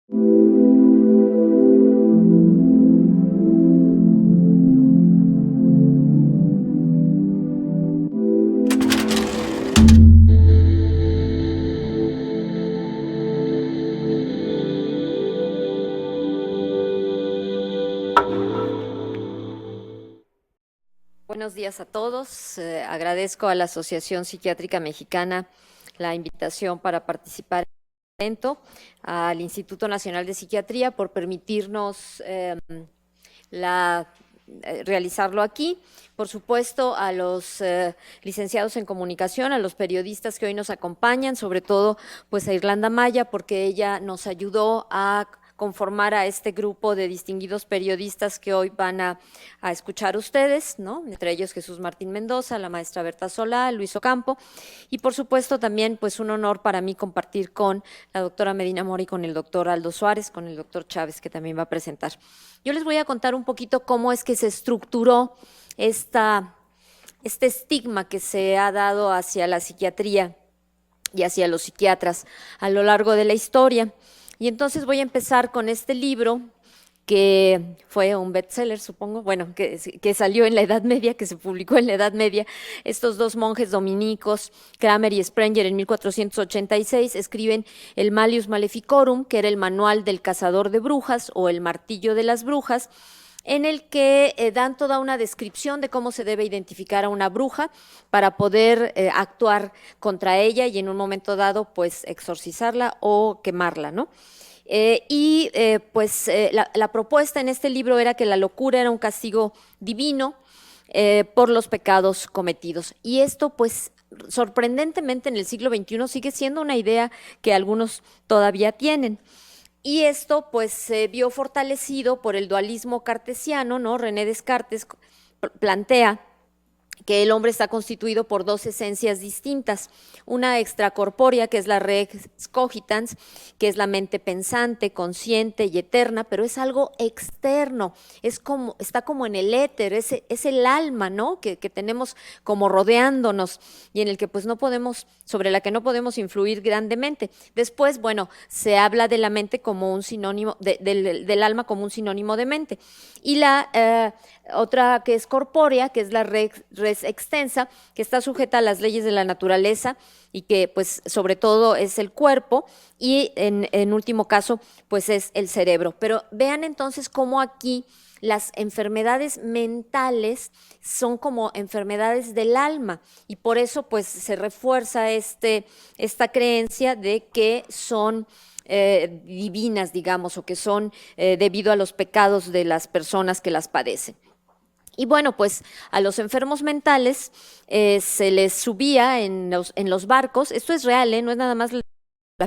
Buenos días a todos. Agradezco a la Asociación Psiquiátrica Mexicana la invitación para participar en este evento, al Instituto Nacional de Psiquiatría por permitirnos realizarlo aquí. Por supuesto, a los licenciados en comunicación, a los periodistas que hoy nos acompañan, sobre todo pues a Irlanda Maya, porque ella nos ayudó a conformar a este grupo de distinguidos periodistas que hoy van a escuchar ustedes, ¿no? Entre ellos Jesús Martín Mendoza, la maestra Berta Solá, Luis Ocampo, y por supuesto también pues un honor para mí compartir con la doctora Medina Mora y con el doctor Aldo Suárez, con el doctor Chávez, que también va a presentar. Yo les voy a contar un poquito cómo es que se estructuró este estigma que se ha dado hacia la psiquiatría y hacia los psiquiatras a lo largo de la historia. Y entonces voy a empezar con este libro que fue un bestseller, supongo, bueno, que salió en la Edad Media, que se publicó en la Edad Media. Estos dos monjes dominicos, Kramer y Sprenger, en 1486, escriben el Malleus Maleficorum, que era el manual del cazador de brujas o el martillo de las brujas, en el que dan toda una descripción de cómo se debe identificar a una bruja para poder actuar contra ella y en un momento dado, pues, exorcizarla o quemarla, ¿no? La propuesta en este libro era que la locura era un castigo divino por los pecados cometidos. Y esto, pues, sorprendentemente en el siglo XXI sigue siendo una idea que algunos todavía tienen. Y esto pues se vio fortalecido por el dualismo cartesiano, ¿no? René Descartes plantea que el hombre está constituido por dos esencias distintas, una extracorpórea, que es la res cogitans, que es la mente pensante, consciente y eterna, pero es algo externo, está como en el éter, es el alma, ¿no? que tenemos como rodeándonos y en el que pues sobre la que no podemos influir grandemente. Después, bueno, se habla de la mente como un sinónimo, del alma como un sinónimo de mente. Y la otra que es corpórea, que es la res extensa, que está sujeta a las leyes de la naturaleza y que pues sobre todo es el cuerpo y en último caso pues es el cerebro. Pero vean entonces cómo aquí las enfermedades mentales son como enfermedades del alma y por eso pues se refuerza esta creencia de que son divinas, digamos, o que son debido a los pecados de las personas que las padecen. Y bueno, pues a los enfermos mentales se les subía en los barcos, esto es real, no es nada más la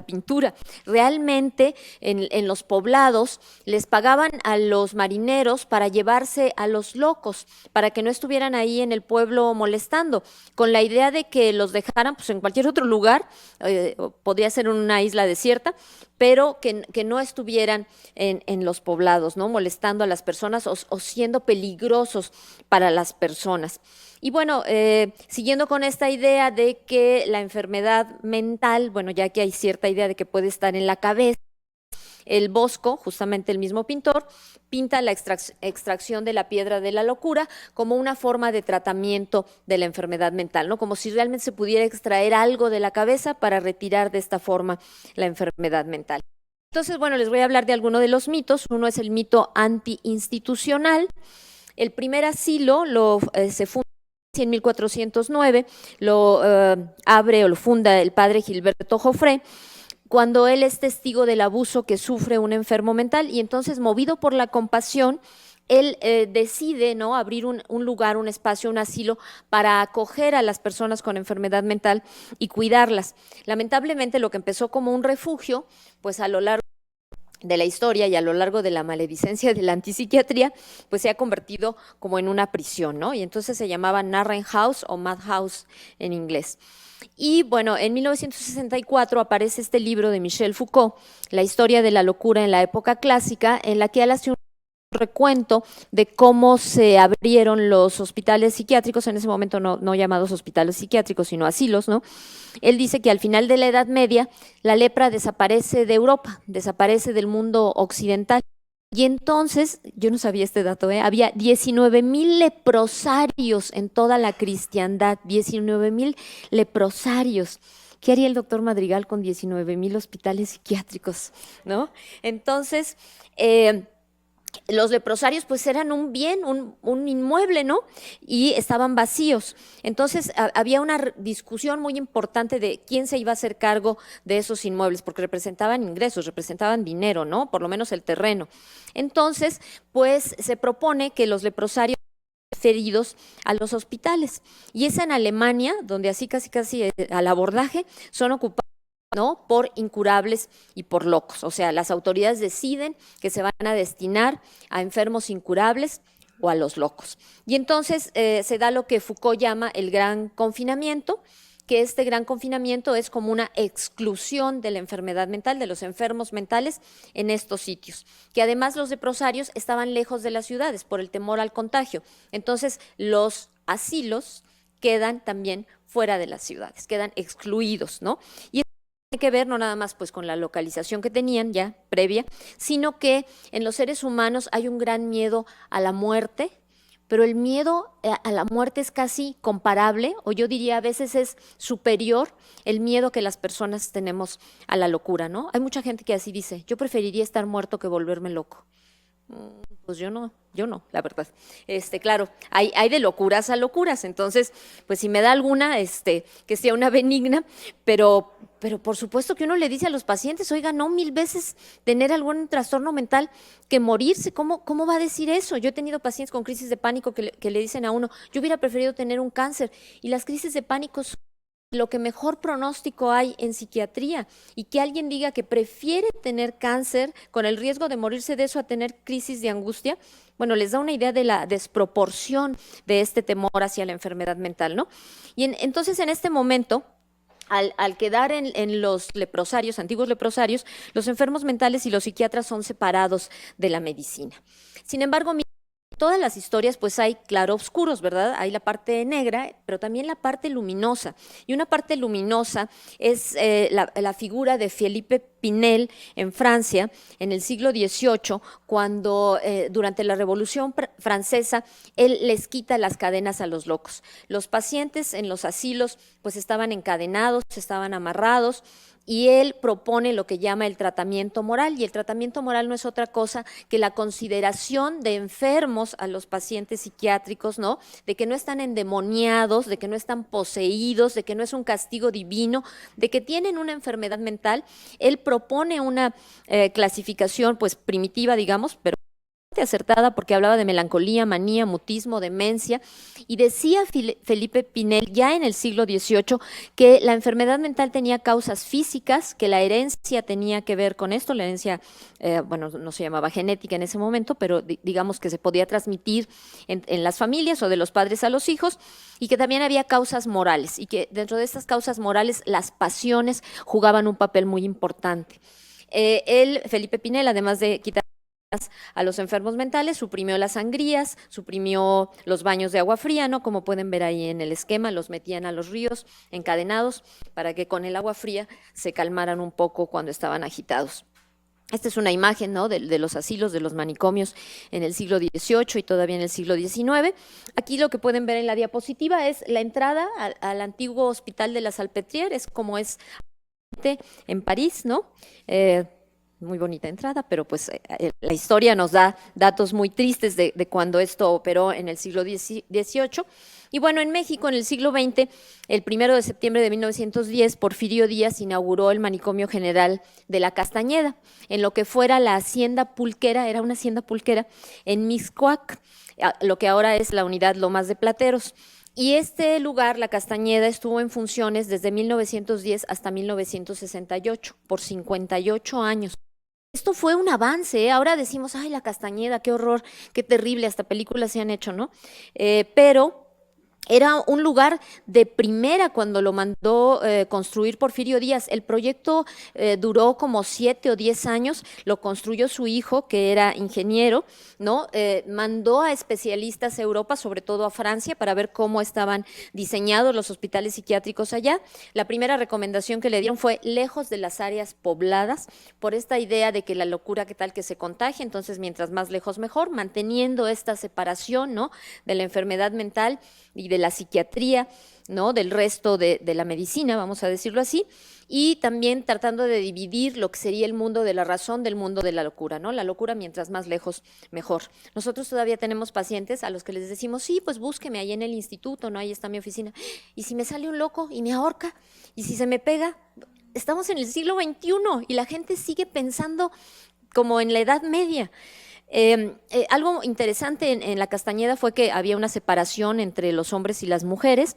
pintura. Realmente en los poblados les pagaban a los marineros para llevarse a los locos, para que no estuvieran ahí en el pueblo molestando, con la idea de que los dejaran pues, en cualquier otro lugar, podría ser una isla desierta, pero que no estuvieran en los poblados, ¿no? Molestando a las personas o siendo peligrosos para las personas. Y bueno, siguiendo con esta idea de que la enfermedad mental, bueno, ya que hay cierta idea de que puede estar en la cabeza, el Bosco, justamente el mismo pintor, pinta la extracción de la piedra de la locura como una forma de tratamiento de la enfermedad mental, ¿no? Como si realmente se pudiera extraer algo de la cabeza para retirar de esta forma la enfermedad mental. Entonces, bueno, les voy a hablar de alguno de los mitos. Uno es el mito antiinstitucional. El primer asilo se funda en 1409, lo abre o lo funda el padre Gilberto Joffre, cuando él es testigo del abuso que sufre un enfermo mental y entonces, movido por la compasión, él decide, ¿no?, abrir un lugar, un espacio, un asilo para acoger a las personas con enfermedad mental y cuidarlas. Lamentablemente, lo que empezó como un refugio, pues a lo largo de la historia y a lo largo de la maledicencia de la antipsiquiatría, pues se ha convertido como en una prisión, ¿no? Y entonces se llamaba Narrenhaus o Madhouse en inglés. Y bueno, en 1964 aparece este libro de Michel Foucault, La historia de la locura en la época clásica, en la que él hace recuento de cómo se abrieron los hospitales psiquiátricos, en ese momento no llamados hospitales psiquiátricos, sino asilos, ¿no? Él dice que al final de la Edad Media la lepra desaparece de Europa, desaparece del mundo occidental. Y entonces, yo no sabía este dato, había 19,000 leprosarios en toda la cristiandad, 19,000 leprosarios. ¿Qué haría el doctor Madrigal con 19,000 hospitales psiquiátricos? ¿No? Entonces, los leprosarios pues eran un bien, un inmueble, ¿no? Y estaban vacíos. Entonces había una discusión muy importante de quién se iba a hacer cargo de esos inmuebles, porque representaban ingresos, representaban dinero, ¿no? Por lo menos el terreno. Entonces, pues se propone que los leprosarios referidos a los hospitales. Y es en Alemania, donde así casi al abordaje son ocupados, ¿no? Por incurables y por locos. O sea, las autoridades deciden que se van a destinar a enfermos incurables o a los locos. Y entonces se da lo que Foucault llama el gran confinamiento, que este gran confinamiento es como una exclusión de la enfermedad mental, de los enfermos mentales en estos sitios, que además los leprosarios estaban lejos de las ciudades por el temor al contagio. Entonces los asilos quedan también fuera de las ciudades, quedan excluidos, ¿no? Y tiene que ver no nada más pues con la localización que tenían ya previa, sino que en los seres humanos hay un gran miedo a la muerte, pero el miedo a la muerte es casi comparable, o yo diría a veces es superior el miedo que las personas tenemos a la locura, ¿no? Hay mucha gente que así dice, yo preferiría estar muerto que volverme loco. Pues yo no, la verdad. Claro, hay de locuras a locuras, entonces, pues si me da alguna, que sea una benigna, pero por supuesto que uno le dice a los pacientes, oiga, no, 1000 veces tener algún trastorno mental que morirse, ¿cómo va a decir eso? Yo he tenido pacientes con crisis de pánico que le dicen a uno, yo hubiera preferido tener un cáncer, y las crisis de pánico son lo que mejor pronóstico hay en psiquiatría, y que alguien diga que prefiere tener cáncer con el riesgo de morirse de eso a tener crisis de angustia, bueno, les da una idea de la desproporción de este temor hacia la enfermedad mental, ¿no? Y entonces en este momento, al quedar en los leprosarios, antiguos leprosarios, los enfermos mentales y los psiquiatras son separados de la medicina. Sin embargo, todas las historias pues hay claroscuros, ¿verdad? Hay la parte negra, pero también la parte luminosa. Y una parte luminosa es la figura de Philippe Pinel en Francia en el siglo XVIII, cuando durante la Revolución Francesa él les quita las cadenas a los locos. Los pacientes en los asilos pues estaban encadenados, estaban amarrados, y él propone lo que llama el tratamiento moral, y el tratamiento moral no es otra cosa que la consideración de enfermos a los pacientes psiquiátricos, ¿no? De que no están endemoniados, de que no están poseídos, de que no es un castigo divino, de que tienen una enfermedad mental. Él propone una clasificación pues primitiva, digamos, pero acertada, porque hablaba de melancolía, manía, mutismo, demencia, y decía Felipe Pinel ya en el siglo XVIII que la enfermedad mental tenía causas físicas, que la herencia tenía que ver con esto, la herencia, bueno, no se llamaba genética en ese momento, pero digamos que se podía transmitir en las familias o de los padres a los hijos, y que también había causas morales, y que dentro de estas causas morales las pasiones jugaban un papel muy importante. Felipe Pinel, además de quitar a los enfermos mentales, suprimió las sangrías, suprimió los baños de agua fría, ¿no? Como pueden ver ahí en el esquema, los metían a los ríos encadenados para que con el agua fría se calmaran un poco cuando estaban agitados. Esta es una imagen, ¿no? de los asilos, de los manicomios en el siglo XVIII y todavía en el siglo XIX. Aquí lo que pueden ver en la diapositiva es la entrada al antiguo Hospital de la Salpêtrière, es como es en París, ¿no? Muy bonita entrada, pero pues la historia nos da datos muy tristes de cuando esto operó en el siglo XVIII. Y bueno, en México, en el siglo XX, el 1 de septiembre de 1910, Porfirio Díaz inauguró el Manicomio General de la Castañeda, en lo que fuera la Hacienda Pulquera, era una hacienda pulquera, en Mixcoac, lo que ahora es la unidad Lomas de Plateros. Y este lugar, la Castañeda, estuvo en funciones desde 1910 hasta 1968, por 58 años. Esto fue un avance, ¿eh? Ahora decimos, ay, la Castañeda, qué horror, qué terrible, hasta películas se han hecho, ¿no? Pero Era un lugar de primera cuando lo mandó construir Porfirio Díaz. El proyecto duró como 7 o 10 años, lo construyó su hijo, que era ingeniero, ¿no? Mandó a especialistas a Europa, sobre todo a Francia, para ver cómo estaban diseñados los hospitales psiquiátricos allá. La primera recomendación que le dieron fue lejos de las áreas pobladas, por esta idea de que la locura, ¿qué tal que se contagie? Entonces, mientras más lejos, mejor, manteniendo esta separación, ¿no?, de la enfermedad mental y de la psiquiatría, ¿no?, del resto de la medicina, vamos a decirlo así, y también tratando de dividir lo que sería el mundo de la razón del mundo de la locura, ¿no? La locura mientras más lejos, mejor. Nosotros todavía tenemos pacientes a los que les decimos, sí, pues búsqueme ahí en el instituto, ¿no? Ahí está mi oficina. ¿Y si me sale un loco y me ahorca? ¿Y si se me pega? Estamos en el siglo XXI y la gente sigue pensando como en la Edad Media. Algo interesante en la Castañeda fue que había una separación entre los hombres y las mujeres.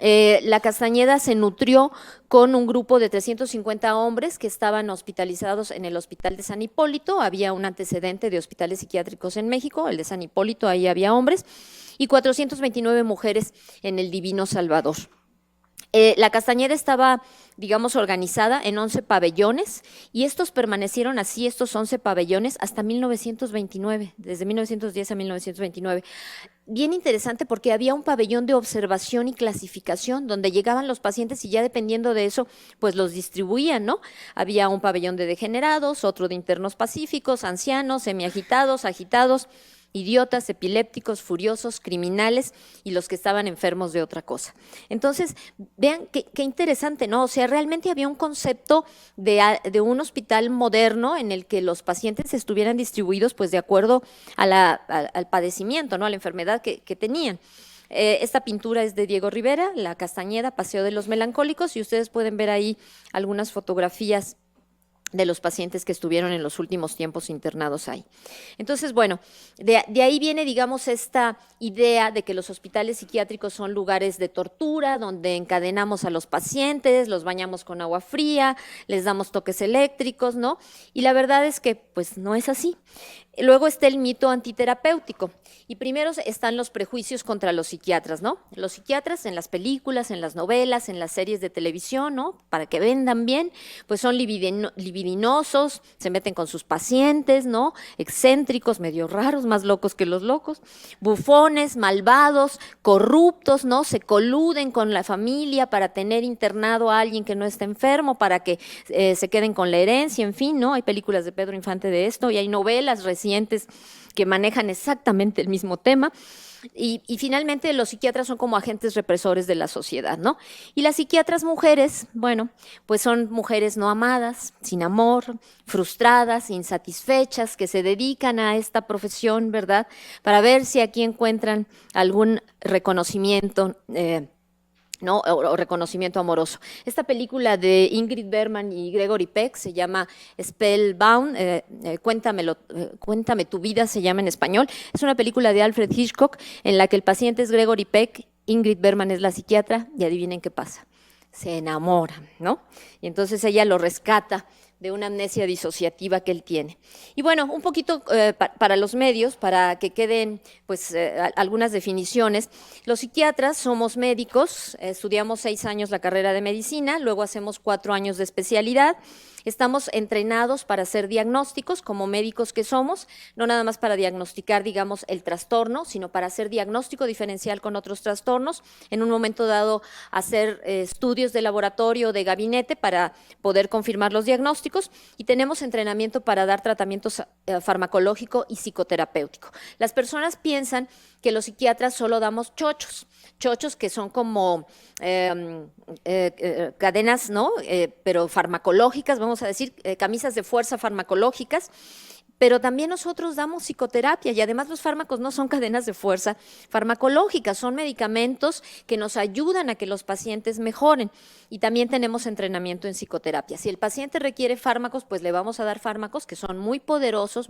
La Castañeda se nutrió con un grupo de 350 hombres que estaban hospitalizados en el Hospital de San Hipólito. Había un antecedente de hospitales psiquiátricos en México, el de San Hipólito, ahí había hombres, y 429 mujeres en el Divino Salvador. La Castañeda estaba, digamos, organizada en 11 pabellones y estos permanecieron así, estos 11 pabellones, hasta 1929, desde 1910 a 1929. Bien interesante porque había un pabellón de observación y clasificación donde llegaban los pacientes y ya dependiendo de eso, pues los distribuían, ¿no? Había un pabellón de degenerados, otro de internos pacíficos, ancianos, semiagitados, agitados, idiotas, epilépticos, furiosos, criminales y los que estaban enfermos de otra cosa. Entonces, vean qué interesante, ¿no? O sea, realmente había un concepto de un hospital moderno en el que los pacientes estuvieran distribuidos pues de acuerdo al padecimiento, ¿no?, a la enfermedad que tenían. Esta pintura es de Diego Rivera, La Castañeda, Paseo de los Melancólicos, y ustedes pueden ver ahí algunas fotografías de los pacientes que estuvieron en los últimos tiempos internados ahí. Entonces, bueno, de ahí viene, digamos, esta idea de que los hospitales psiquiátricos son lugares de tortura, donde encadenamos a los pacientes, los bañamos con agua fría, les damos toques eléctricos, ¿no? Y la verdad es que, pues, no es así. Luego está el mito antiterapéutico. Y primero están los prejuicios contra los psiquiatras, ¿no? Los psiquiatras en las películas, en las novelas, en las series de televisión, ¿no?, para que vendan bien, pues son libidinosos, se meten con sus pacientes, ¿no?, excéntricos, medio raros, más locos que los locos, bufones, malvados, corruptos, ¿no?, se coluden con la familia para tener internado a alguien que no está enfermo, para que se queden con la herencia, en fin, ¿no? Hay películas de Pedro Infante de esto y hay novelas recientes que manejan exactamente el mismo tema. Y finalmente los psiquiatras son como agentes represores de la sociedad, ¿no? Y las psiquiatras mujeres, bueno, pues son mujeres no amadas, sin amor, frustradas, insatisfechas, que se dedican a esta profesión, ¿verdad?, para ver si aquí encuentran algún reconocimiento, ¿no?, o reconocimiento amoroso. Esta película de Ingrid Bergman y Gregory Peck se llama Spellbound, Cuéntame tu vida, se llama en español. Es una película de Alfred Hitchcock en la que el paciente es Gregory Peck, Ingrid Bergman es la psiquiatra y adivinen qué pasa, se enamoran, ¿no? Y entonces ella lo rescata de una amnesia disociativa que él tiene. Y bueno, un poquito para los medios, para que queden pues algunas definiciones. Los psiquiatras somos médicos, estudiamos 6 años la carrera de medicina, luego hacemos 4 años de especialidad. Estamos entrenados para hacer diagnósticos como médicos que somos, no nada más para diagnosticar, digamos, el trastorno, sino para hacer diagnóstico diferencial con otros trastornos, en un momento dado hacer estudios de laboratorio, de gabinete para poder confirmar los diagnósticos, y tenemos entrenamiento para dar tratamientos farmacológico y psicoterapéutico. Las personas piensan que los psiquiatras solo damos chochos que son como cadenas, ¿no? Pero farmacológicas, vamos a decir, camisas de fuerza farmacológicas, pero también nosotros damos psicoterapia y además los fármacos no son cadenas de fuerza farmacológicas, son medicamentos que nos ayudan a que los pacientes mejoren, y también tenemos entrenamiento en psicoterapia. Si el paciente requiere fármacos, pues le vamos a dar fármacos que son muy poderosos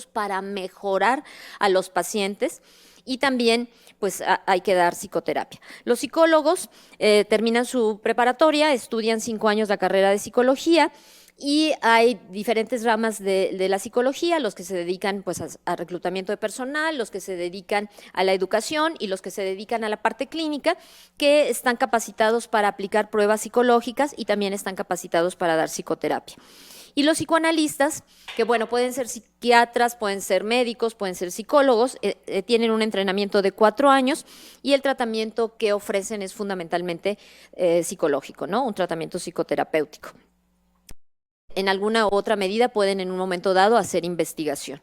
para mejorar a los pacientes. Y también pues hay que dar psicoterapia. Los psicólogos terminan su preparatoria, estudian 5 años la carrera de psicología, Y hay diferentes ramas de la psicología, los que se dedican pues a reclutamiento de personal, los que se dedican a la educación y los que se dedican a la parte clínica, que están capacitados para aplicar pruebas psicológicas y también están capacitados para dar psicoterapia. Y los psicoanalistas, que bueno, pueden ser psiquiatras, pueden ser médicos, pueden ser psicólogos, tienen un entrenamiento de 4 años y el tratamiento que ofrecen es fundamentalmente psicológico, ¿no? Un tratamiento psicoterapéutico. En alguna u otra medida pueden en un momento dado hacer investigación.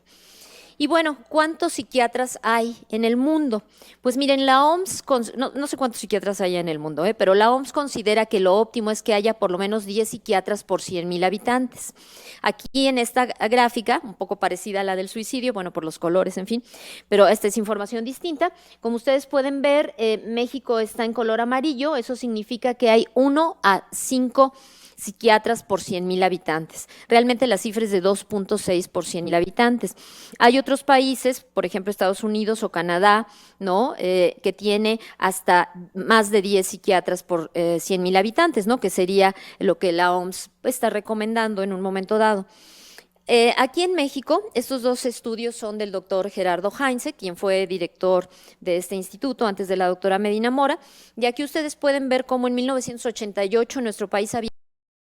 Y bueno, ¿cuántos psiquiatras hay en el mundo? Pues miren, la OMS, no sé cuántos psiquiatras hay en el mundo, pero la OMS considera que lo óptimo es que haya por lo menos 10 psiquiatras por 100,000 habitantes. Aquí en esta gráfica, un poco parecida a la del suicidio, bueno, por los colores, en fin, pero esta es información distinta. Como ustedes pueden ver, México está en color amarillo, eso significa que hay 1 a 5 psiquiatras por 100,000 habitantes. Realmente la cifra es de 2.6 por 100,000 habitantes. Hay otros países, por ejemplo Estados Unidos o Canadá, ¿no? Que tiene hasta más de 10 psiquiatras por 100,000 habitantes, ¿no? Que sería lo que la OMS está recomendando en un momento dado. Aquí en México, estos dos estudios son del doctor Gerardo Heinze, quien fue director de este instituto antes de la doctora Medina Mora, y aquí ustedes pueden ver cómo en 1988 en nuestro país había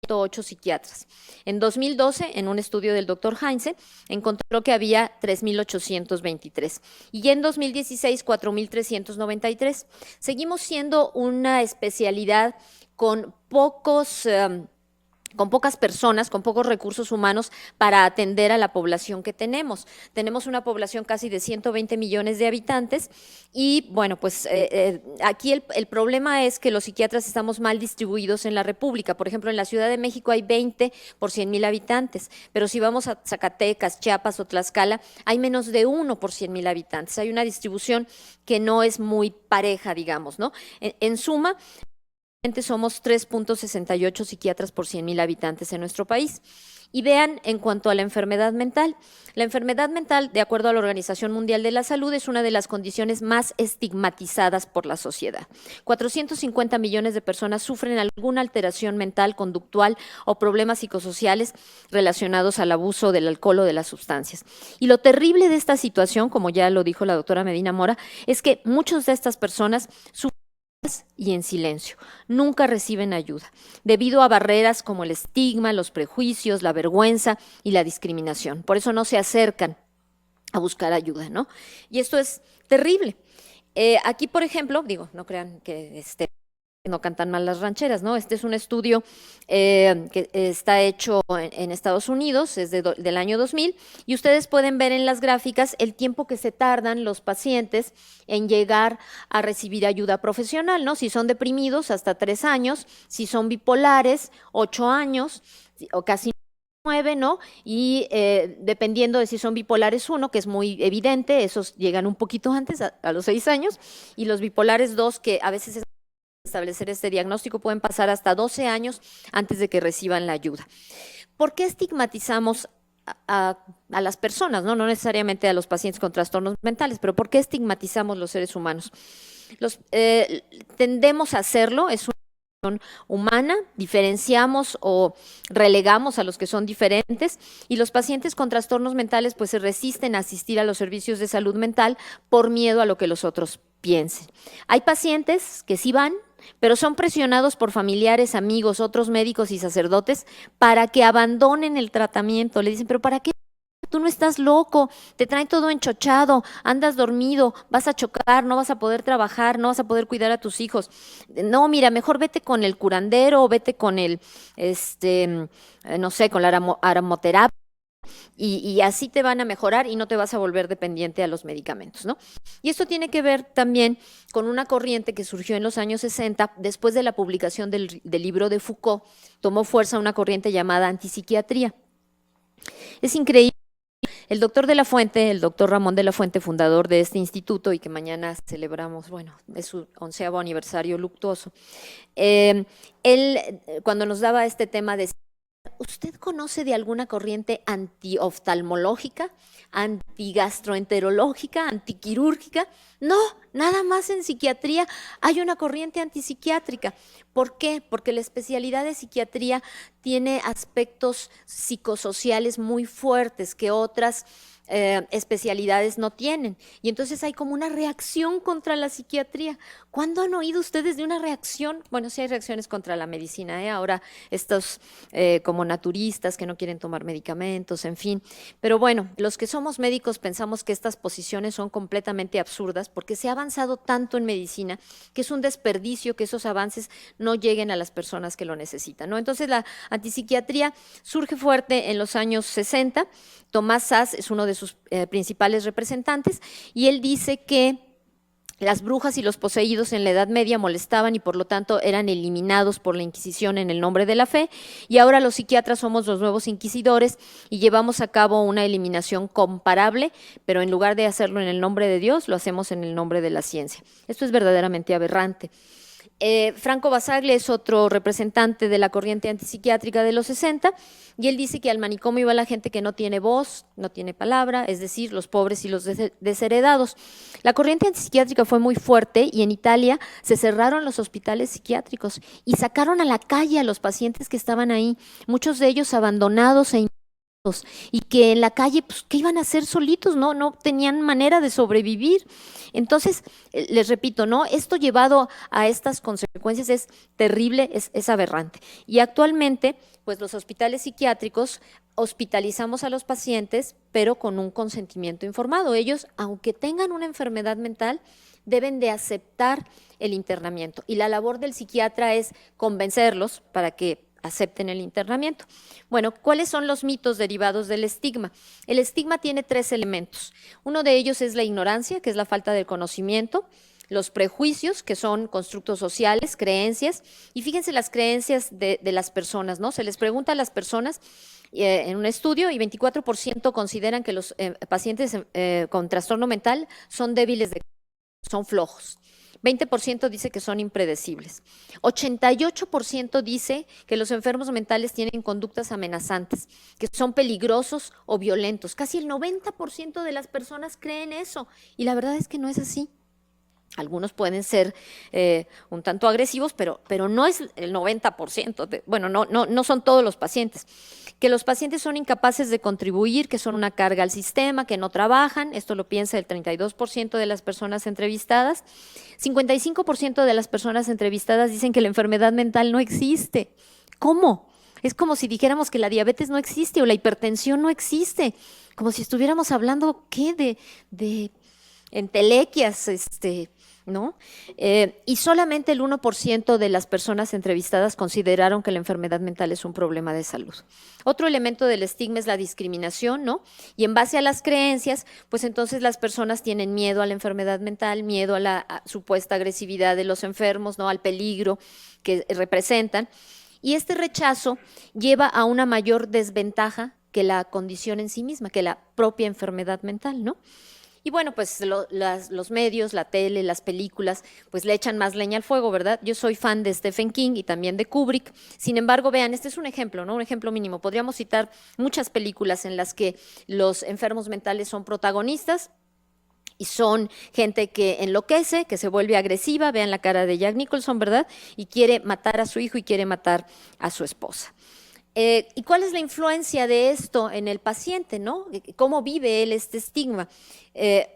8 psiquiatras. En 2012, en un estudio del doctor Heinze, encontró que había 3,823 y en 2016, 4,393. Seguimos siendo una especialidad con con pocas personas, con pocos recursos humanos para atender a la población que tenemos. Tenemos una población casi de 120 millones de habitantes y bueno, pues aquí el problema es que los psiquiatras estamos mal distribuidos en la República. Por ejemplo, en la Ciudad de México hay 20 por 100,000 habitantes, pero si vamos a Zacatecas, Chiapas o Tlaxcala, hay menos de 1 por 100,000 habitantes. Hay una distribución que no es muy pareja, digamos, ¿no? En suma, somos 3.68 psiquiatras por 100,000 habitantes en nuestro país. Y vean, en cuanto a la enfermedad mental, de acuerdo a la Organización Mundial de la Salud, es una de las condiciones más estigmatizadas por la sociedad. 450 millones de personas sufren alguna alteración mental, conductual o problemas psicosociales relacionados al abuso del alcohol o de las sustancias. Y lo terrible de esta situación, como ya lo dijo la doctora Medina Mora, es que muchas de estas personas sufren y en silencio, nunca reciben ayuda, debido a barreras como el estigma, los prejuicios, la vergüenza y la discriminación. Por eso no se acercan a buscar ayuda, ¿no? Y esto es terrible. Aquí, por ejemplo, digo, no crean que no cantan mal las rancheras, ¿no? Este es un estudio que está hecho en Estados Unidos, es del año 2000, y ustedes pueden ver en las gráficas el tiempo que se tardan los pacientes en llegar a recibir ayuda profesional, ¿no? Si son deprimidos, hasta 3 años, si son bipolares, 8 años, o casi 9, ¿no? Y dependiendo de si son bipolares 1, que es muy evidente, esos llegan un poquito antes, a los 6 años, y los bipolares 2, que a veces es establecer este diagnóstico, pueden pasar hasta 12 años antes de que reciban la ayuda. ¿Por qué estigmatizamos a las personas, ¿no? No necesariamente a los pacientes con trastornos mentales, pero ¿por qué estigmatizamos los seres humanos? Tendemos a hacerlo, es una cuestión humana, diferenciamos o relegamos a los que son diferentes y los pacientes con trastornos mentales pues se resisten a asistir a los servicios de salud mental por miedo a lo que los otros piensen. Hay pacientes que sí van, pero son presionados por familiares, amigos, otros médicos y sacerdotes para que abandonen el tratamiento. Le dicen, pero ¿para qué? Tú no estás loco, te traen todo enchochado, andas dormido, vas a chocar, no vas a poder trabajar, no vas a poder cuidar a tus hijos. No, mira, mejor vete con el curandero, vete con no sé, con la aromaterapia. Y así te van a mejorar y no te vas a volver dependiente a los medicamentos, ¿no? Y esto tiene que ver también con una corriente que surgió en los años 60, después de la publicación del libro de Foucault, tomó fuerza una corriente llamada antipsiquiatría. Es increíble. El doctor de la Fuente, el doctor Ramón de la Fuente, fundador de este instituto y que mañana celebramos, bueno, es su 11º aniversario luctuoso, él cuando nos daba este tema de ¿usted conoce de alguna corriente antioftalmológica, antigastroenterológica, antiquirúrgica? No, nada más en psiquiatría hay una corriente antipsiquiátrica. ¿Por qué? Porque la especialidad de psiquiatría tiene aspectos psicosociales muy fuertes que otras especialidades no tienen. Y entonces hay como una reacción contra la psiquiatría. ¿Cuándo han oído ustedes de una reacción? Bueno, sí hay reacciones contra la medicina, ¿eh? Ahora estos como naturistas que no quieren tomar medicamentos, en fin. Pero bueno, los que somos médicos pensamos que estas posiciones son completamente absurdas porque se ha avanzado tanto en medicina que es un desperdicio que esos avances no lleguen a las personas que lo necesitan, ¿no? Entonces la antipsiquiatría surge fuerte en los años 60. Tomás Sas es uno de sus principales representantes y él dice que las brujas y los poseídos en la Edad Media molestaban y por lo tanto eran eliminados por la Inquisición en el nombre de la fe, y ahora los psiquiatras somos los nuevos inquisidores y llevamos a cabo una eliminación comparable, pero en lugar de hacerlo en el nombre de Dios, lo hacemos en el nombre de la ciencia. Esto es verdaderamente aberrante. Franco Basaglia es otro representante de la corriente antipsiquiátrica de los 60 y él dice que al manicomio va la gente que no tiene voz, no tiene palabra, es decir, los pobres y los desheredados. La corriente antipsiquiátrica fue muy fuerte y en Italia se cerraron los hospitales psiquiátricos y sacaron a la calle a los pacientes que estaban ahí, muchos de ellos abandonados e y que en la calle, pues, ¿qué iban a hacer solitos? No tenían manera de sobrevivir. Entonces, les repito, ¿no? Esto llevado a estas consecuencias es terrible, es aberrante. Y actualmente, pues los hospitales psiquiátricos hospitalizamos a los pacientes, pero con un consentimiento informado. Ellos, aunque tengan una enfermedad mental, deben de aceptar el internamiento. Y la labor del psiquiatra es convencerlos para que acepten el internamiento. Bueno, ¿cuáles son los mitos derivados del estigma? El estigma tiene 3 elementos. Uno de ellos es la ignorancia, que es la falta de conocimiento, los prejuicios, que son constructos sociales, creencias, y fíjense las creencias de las personas, ¿no? Se les pregunta a las personas en un estudio y 24% consideran que los pacientes con trastorno mental son débiles, son flojos. 20% dice que son impredecibles. 88% dice que los enfermos mentales tienen conductas amenazantes, que son peligrosos o violentos. Casi el 90% de las personas creen eso y la verdad es que no es así. Algunos pueden ser un tanto agresivos, pero no es el 90%. Bueno, no son todos los pacientes. Que los pacientes son incapaces de contribuir, que son una carga al sistema, que no trabajan. Esto lo piensa el 32% de las personas entrevistadas. 55% de las personas entrevistadas dicen que la enfermedad mental no existe. ¿Cómo? Es como si dijéramos que la diabetes no existe o la hipertensión no existe. Como si estuviéramos hablando, ¿qué? De entelequias, ¿no? Y solamente el 1% de las personas entrevistadas consideraron que la enfermedad mental es un problema de salud. Otro elemento del estigma es la discriminación, ¿no? Y en base a las creencias, pues entonces las personas tienen miedo a la enfermedad mental, miedo a la supuesta agresividad de los enfermos, ¿no? Al peligro que representan. Y este rechazo lleva a una mayor desventaja que la condición en sí misma, que la propia enfermedad mental, ¿no? Y bueno, pues los medios, la tele, las películas, pues le echan más leña al fuego, ¿verdad? Yo soy fan de Stephen King y también de Kubrick. Sin embargo, vean, este es un ejemplo, ¿no? Un ejemplo mínimo. Podríamos citar muchas películas en las que los enfermos mentales son protagonistas y son gente que enloquece, que se vuelve agresiva. Vean la cara de Jack Nicholson, ¿verdad? Y quiere matar a su hijo y quiere matar a su esposa. ¿Y cuál es la influencia de esto en el paciente, ¿no? ¿Cómo vive él este estigma?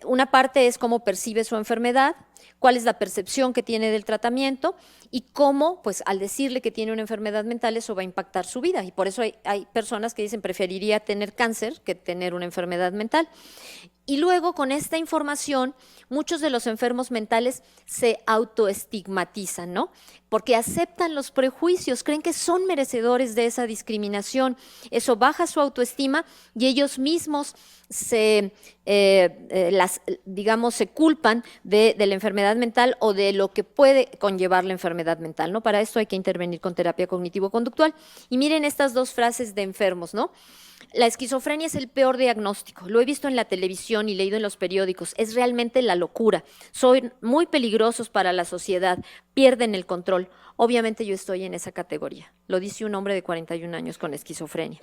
Una parte es cómo percibe su enfermedad, cuál es la percepción que tiene del tratamiento y cómo, pues al decirle que tiene una enfermedad mental, eso va a impactar su vida. Y por eso hay personas que dicen preferiría tener cáncer que tener una enfermedad mental. Y luego, con esta información, muchos de los enfermos mentales se autoestigmatizan, ¿no? Porque aceptan los prejuicios, creen que son merecedores de esa discriminación. Eso baja su autoestima y ellos mismos se culpan de la enfermedad enfermedad mental o de lo que puede conllevar la enfermedad mental, ¿no? Para esto hay que intervenir con terapia cognitivo-conductual. Y miren estas dos frases de enfermos, ¿no? La esquizofrenia es el peor diagnóstico. Lo he visto en la televisión y leído en los periódicos. Es realmente la locura. Son muy peligrosos para la sociedad. Pierden el control. Obviamente yo estoy en esa categoría. Lo dice un hombre de 41 años con esquizofrenia.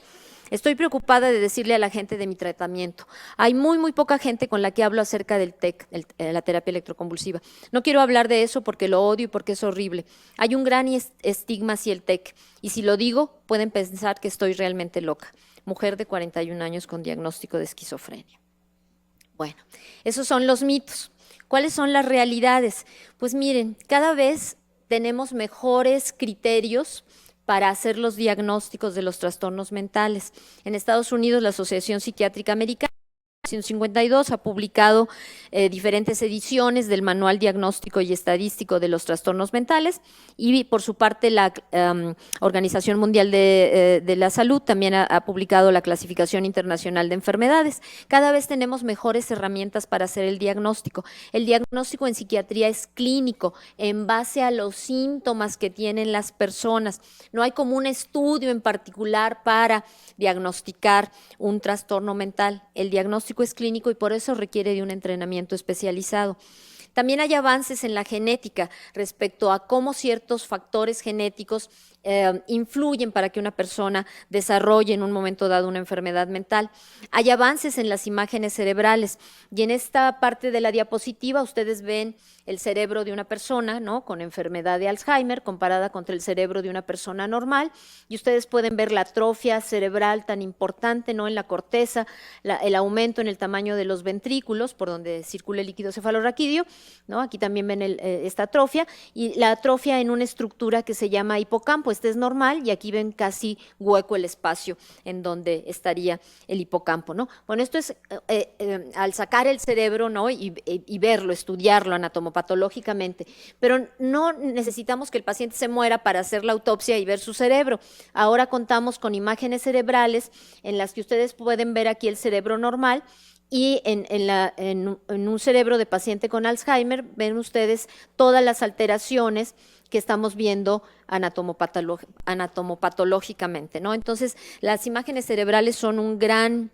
Estoy preocupada de decirle a la gente de mi tratamiento. Hay muy poca gente con la que hablo acerca del TEC, la terapia electroconvulsiva. No quiero hablar de eso porque lo odio y porque es horrible. Hay un gran estigma hacia el TEC. Y si lo digo, pueden pensar que estoy realmente loca. Mujer de 41 años con diagnóstico de esquizofrenia. Bueno, esos son los mitos. ¿Cuáles son las realidades? Pues miren, cada vez tenemos mejores criterios para hacer los diagnósticos de los trastornos mentales. En Estados Unidos, la Asociación Psiquiátrica Americana, en 1952, ha publicado diferentes ediciones del Manual Diagnóstico y Estadístico de los Trastornos Mentales y por su parte la Organización Mundial de la Salud también ha publicado la Clasificación Internacional de Enfermedades. Cada vez tenemos mejores herramientas para hacer el diagnóstico. El diagnóstico en psiquiatría es clínico en base a los síntomas que tienen las personas. No hay como un estudio en particular para diagnosticar un trastorno mental. El diagnóstico es clínico y por eso requiere de un entrenamiento especializado. También hay avances en la genética respecto a cómo ciertos factores genéticos influyen para que una persona desarrolle en un momento dado una enfermedad mental. Hay avances en las imágenes cerebrales y en esta parte de la diapositiva ustedes ven el cerebro de una persona, ¿no?, con enfermedad de Alzheimer comparada contra el cerebro de una persona normal y ustedes pueden ver la atrofia cerebral tan importante, ¿no?, en la corteza, el aumento en el tamaño de los ventrículos por donde circula el líquido cefalorraquídeo, ¿no? Aquí también ven esta atrofia y la atrofia en una estructura que se llama hipocampo. Este es normal y aquí ven casi hueco el espacio en donde estaría el hipocampo, ¿no? Bueno, esto es al sacar el cerebro, ¿no?, y verlo, estudiarlo anatomopatológicamente, pero no necesitamos que el paciente se muera para hacer la autopsia y ver su cerebro. Ahora contamos con imágenes cerebrales en las que ustedes pueden ver aquí el cerebro normal y en un cerebro de paciente con Alzheimer ven ustedes todas las alteraciones que estamos viendo anatomopatológicamente, ¿no? Entonces, las imágenes cerebrales son un gran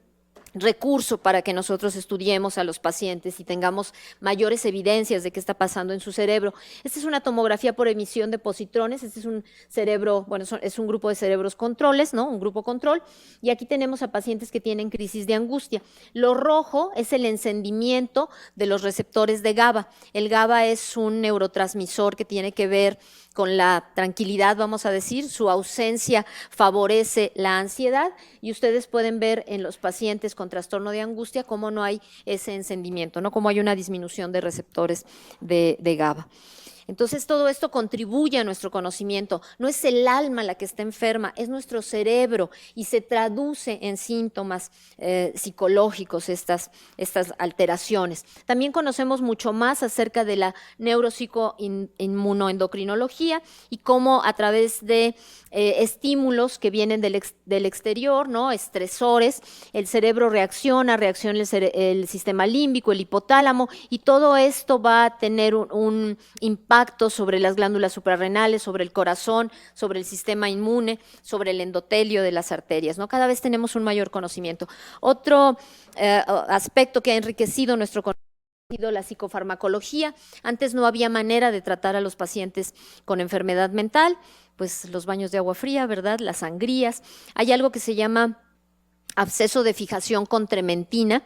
recurso para que nosotros estudiemos a los pacientes y tengamos mayores evidencias de qué está pasando en su cerebro. Esta es una tomografía por emisión de positrones. Este es un cerebro, bueno, es un grupo de cerebros controles, ¿no?, un grupo control, y aquí tenemos a pacientes que tienen crisis de angustia. Lo rojo es el encendimiento de los receptores de GABA. El GABA es un neurotransmisor que tiene que ver con la tranquilidad, vamos a decir. Su ausencia favorece la ansiedad y ustedes pueden ver en los pacientes con trastorno de angustia cómo no hay ese encendimiento, ¿no?, cómo hay una disminución de receptores de GABA. Entonces, todo esto contribuye a nuestro conocimiento. No es el alma la que está enferma, es nuestro cerebro y se traduce en síntomas psicológicos estas alteraciones. También conocemos mucho más acerca de la neuropsicoinmunoendocrinología y cómo a través de estímulos que vienen del exterior, ¿no?, estresores, el cerebro reacciona el sistema límbico, el hipotálamo, y todo esto va a tener un impacto sobre las glándulas suprarrenales, sobre el corazón, sobre el sistema inmune, sobre el endotelio de las arterias, ¿no? Cada vez tenemos un mayor conocimiento. Otro aspecto que ha enriquecido nuestro conocimiento ha sido la psicofarmacología. Antes no había manera de tratar a los pacientes con enfermedad mental, pues los baños de agua fría, ¿verdad?, las sangrías. Hay algo que se llama absceso de fijación con trementina,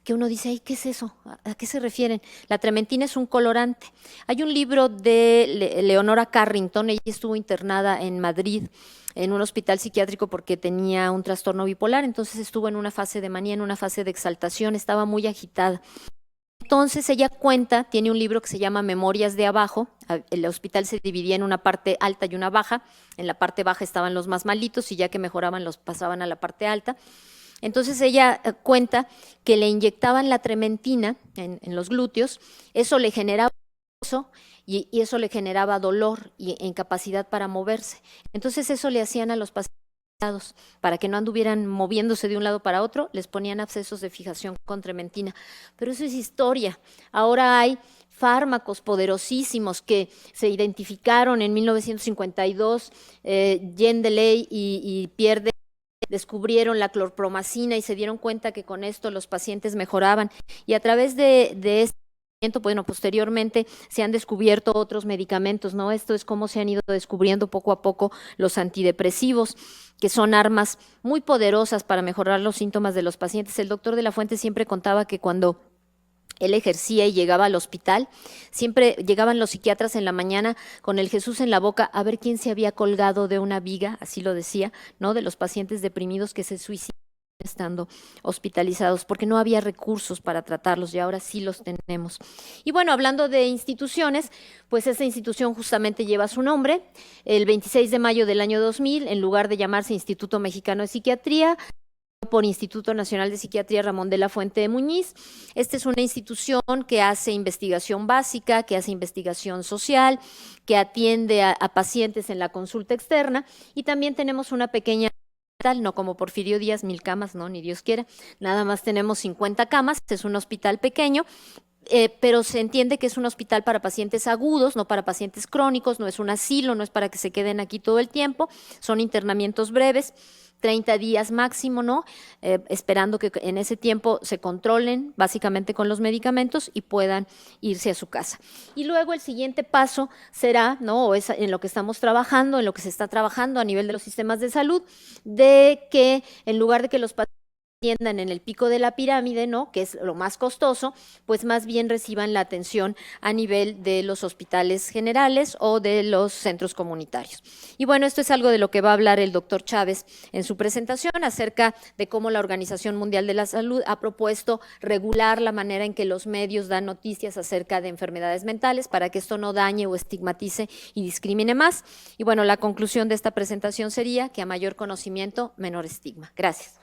que uno dice, ay, ¿qué es eso? ¿A qué se refieren? La trementina es un colorante. Hay un libro de Leonora Carrington. Ella estuvo internada en Madrid en un hospital psiquiátrico porque tenía un trastorno bipolar, entonces estuvo en una fase de manía, en una fase de exaltación, estaba muy agitada. Entonces ella cuenta, tiene un libro que se llama Memorias de Abajo. El hospital se dividía en una parte alta y una baja. En la parte baja estaban los más malitos y ya que mejoraban los pasaban a la parte alta. Entonces ella cuenta que le inyectaban la trementina en los glúteos, eso le generaba y eso le generaba dolor e incapacidad para moverse. Entonces eso le hacían a los pacientes para que no anduvieran moviéndose de un lado para otro, les ponían abscesos de fijación con trementina. Pero eso es historia. Ahora hay fármacos poderosísimos que se identificaron en 1952, Jean Delay y Pierre descubrieron la clorpromacina y se dieron cuenta que con esto los pacientes mejoraban. Y a través de este bueno, posteriormente se han descubierto otros medicamentos, ¿no? Esto es cómo se han ido descubriendo poco a poco los antidepresivos, que son armas muy poderosas para mejorar los síntomas de los pacientes. El doctor de la Fuente siempre contaba que cuando él ejercía y llegaba al hospital, siempre llegaban los psiquiatras en la mañana con el Jesús en la boca a ver quién se había colgado de una viga, así lo decía, ¿no? De los pacientes deprimidos que se suicidan estando hospitalizados, porque no había recursos para tratarlos y ahora sí los tenemos. Y bueno, hablando de instituciones, pues esta institución justamente lleva su nombre. El 26 de mayo del año 2000, en lugar de llamarse Instituto Mexicano de Psiquiatría, por Instituto Nacional de Psiquiatría Ramón de la Fuente de Muñiz. Esta es una institución que hace investigación básica, que hace investigación social, que atiende a pacientes en la consulta externa, y también tenemos una pequeña, no como Porfirio Díaz, 1000 camas, no, ni Dios quiera, nada más tenemos 50 camas, es un hospital pequeño, pero se entiende que es un hospital para pacientes agudos, no para pacientes crónicos, no es un asilo, no es para que se queden aquí todo el tiempo, son internamientos breves, 30 días máximo, ¿no? Esperando que en ese tiempo se controlen básicamente con los medicamentos y puedan irse a su casa. Y luego el siguiente paso será, ¿no? O es en lo que estamos trabajando, en lo que se está trabajando a nivel de los sistemas de salud, de que en lugar de que los pacientes atiendan en el pico de la pirámide, ¿no? Que es lo más costoso, pues más bien reciban la atención a nivel de los hospitales generales o de los centros comunitarios. Y bueno, esto es algo de lo que va a hablar el doctor Chávez en su presentación acerca de cómo la Organización Mundial de la Salud ha propuesto regular la manera en que los medios dan noticias acerca de enfermedades mentales para que esto no dañe o estigmatice y discrimine más. Y bueno, la conclusión de esta presentación sería que a mayor conocimiento, menor estigma. Gracias.